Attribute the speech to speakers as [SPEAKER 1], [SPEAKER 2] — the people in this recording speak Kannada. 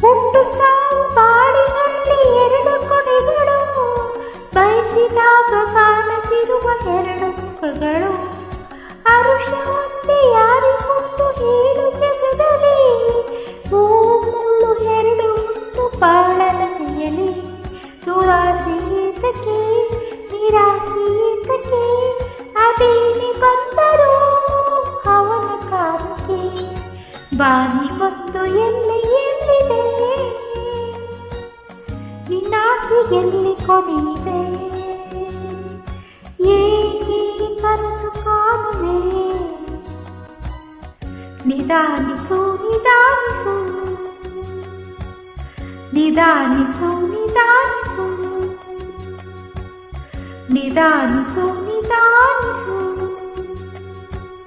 [SPEAKER 1] ಹುಟ್ಟು ಸಾವು ಬಾಳಿನಲ್ಲಿ ಎರಡು ಕೊನೆಗಳು, ಬಯಸಿದಾಗ ಕಾಣದಿರುವ ಎರಡು ಮುಖಗಳು. ಅರುಷ ಒಂದೇ ಯಾರಿಗೊಂದು ಹೇಳು ಜಗದಲ್ಲಿ, ಹೂವು ಮುಳ್ಳು ಎರಡು ಉಂಟು ಬಾಳಲತೆಯಲಿ. ದುರಾಸೆ ಏತಕ್ಕೆ ನಿರಾಸೆ ಏತಕ್ಕೆ, ಅದೇನೆ ಬಂದರೂ ಅವನ ಕಾರಣಕ್ಕೆ. ಬಾನಿ ಬಂದು ಎಲ್ಲಿದೆ, ನಿನ್ನಾಸೆ ಎಲ್ಲಿ ಕೊನೆಯಿದೆ. ಏಕೆ ಕನಸು ಕಾಣುವೆ, ನಿಧಾನಿಸು ನಿಧಾನಿಸು, ನಿಧಾನಿಸು ನಿಧಾನಿಸು, ನಿಧಾನಿಸು ನಿಧಾನಿಸು.